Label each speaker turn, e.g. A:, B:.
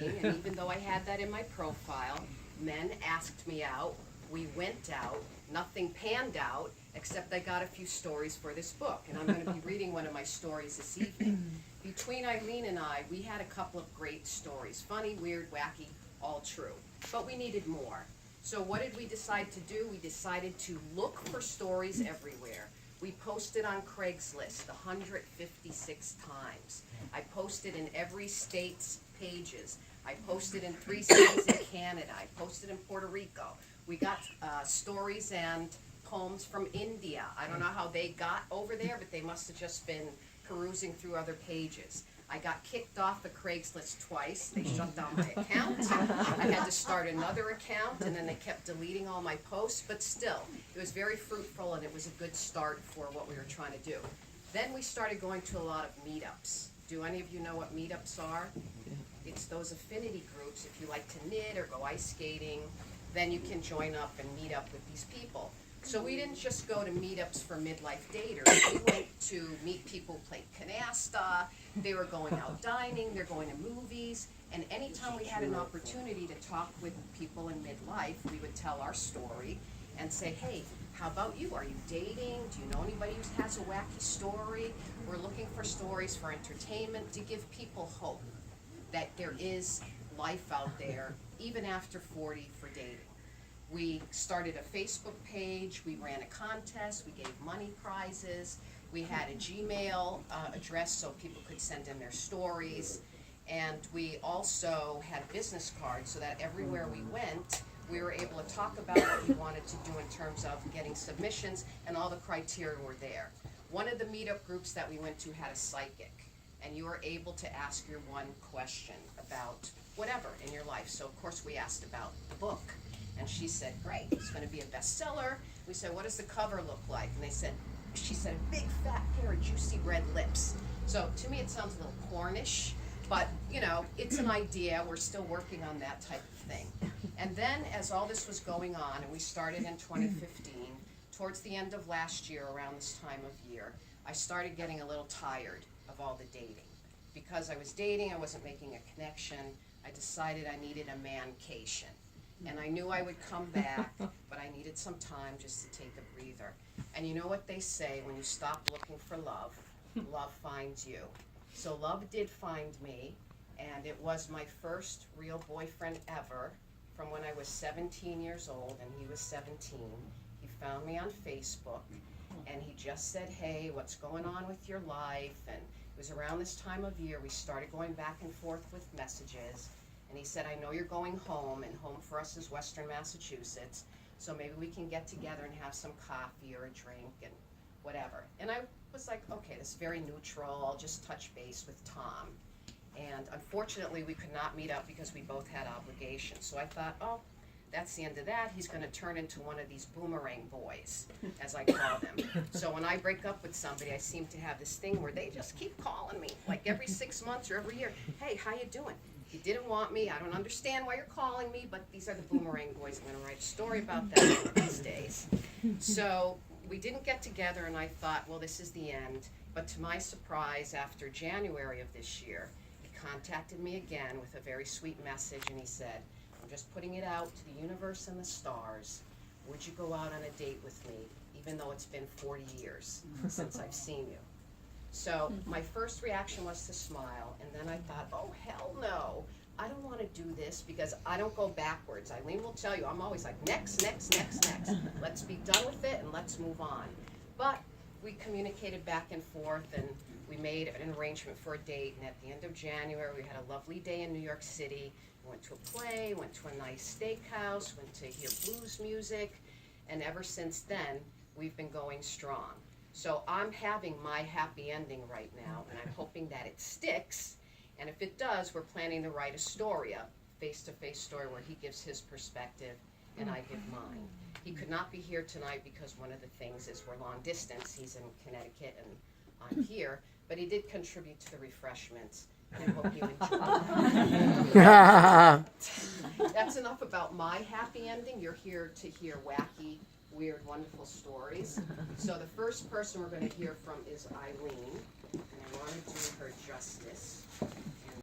A: dating, and even though I had that in my profile, men asked me out, we went out, nothing panned out, except I got a few stories for this book, and I'm going to be reading one of my stories this evening. Between Eileen and I, we had a couple of great stories, funny, weird, wacky, all true, but we needed more. So what did we decide to do? We decided to look for stories everywhere. We posted on Craigslist 156 times. I posted in every state's pages. I posted in 3 cities in Canada. I posted in Puerto Rico. We got stories and poems from India. I don't know how they got over there, but they must have just been perusing through other pages. I got kicked off of Craigslist twice. They shut down my account. I had to start another account, and then they kept deleting all my posts, but still, it was very fruitful, and it was a good start for what we were trying to do. Then we started going to a lot of meetups. Do any of you know what meetups are? It's those affinity groups. If you like to knit or go ice skating, then you can join up and meet up with these people. So we didn't just go to meetups for midlife daters. We went to meet people who played canasta. They were going out dining. They're going to movies. And anytime we had an opportunity to talk with people in midlife, we would tell our story and say, hey, how about you? Are you dating? Do you know anybody who has a wacky story? We're looking for stories for entertainment to give people hope that there is life out there, even after 40, for dating. We started a Facebook page, we ran a contest, we gave money prizes, we had a Gmail address so people could send in their stories, and we also had business cards so that everywhere we went, we were able to talk about what we wanted to do in terms of getting submissions, and all the criteria were there. One of the meetup groups that we went to had a psychic, and you were able to ask your one question about whatever in your life. So of course we asked about the book. And she said, great, it's going to be a bestseller. We said, what does the cover look like? And she said, a big fat pair of juicy red lips. So to me it sounds a little Cornish, but you know, it's an idea. We're still working on that type of thing. And then as all this was going on, and we started in 2015, towards the end of last year, around this time of year, I started getting a little tired of all the dating. Because I was dating, I wasn't making a connection, I decided I needed a mancation. And I knew I would come back, but I needed some time just to take a breather. And you know what they say, when you stop looking for love, love finds you. So love did find me, and it was my first real boyfriend ever from when I was 17 years old and he was 17. He found me on Facebook, and he just said, hey, what's going on with your life? And it was around this time of year we started going back and forth with messages. And he said, I know you're going home, and home for us is Western Massachusetts, so maybe we can get together and have some coffee or a drink and whatever. And I was like, okay, this is very neutral, I'll just touch base with Tom. And unfortunately, we could not meet up because we both had obligations. So I thought, oh, that's the end of that. He's going to turn into one of these boomerang boys, as I call them. So when I break up with somebody, I seem to have this thing where they just keep calling me, like every 6 months or every year. Hey, how you doing? You didn't want me. I don't understand why you're calling me, but these are the boomerang boys. I'm going to write a story about that one of these days. So we didn't get together, and I thought, well, this is the end. But to my surprise, after January of this year, he contacted me again with a very sweet message, and he said, I'm just putting it out to the universe and the stars. Would you go out on a date with me, even though it's been 40 years since I've seen you? So my first reaction was to smile, and then I thought, oh, hell no. I don't want to do this because I don't go backwards. Eileen will tell you, I'm always like, next, next, next, next. Let's be done with it and let's move on. But we communicated back and forth, and we made an arrangement for a date, and at the end of January, we had a lovely day in New York City. We went to a play, went to a nice steakhouse, went to hear blues music, and ever since then, we've been going strong. So I'm having my happy ending right now, and I'm hoping that it sticks. And if it does, we're planning to write a story, a face-to-face story where he gives his perspective and I give mine. He could not be here tonight because one of the things is we're long distance. He's in Connecticut and I'm here, but he did contribute to the refreshments. And I hope you enjoy. That's enough about my happy ending. You're here to hear wacky, weird, wonderful stories. So the first person we're going to hear from is Eileen, and I want to do her justice.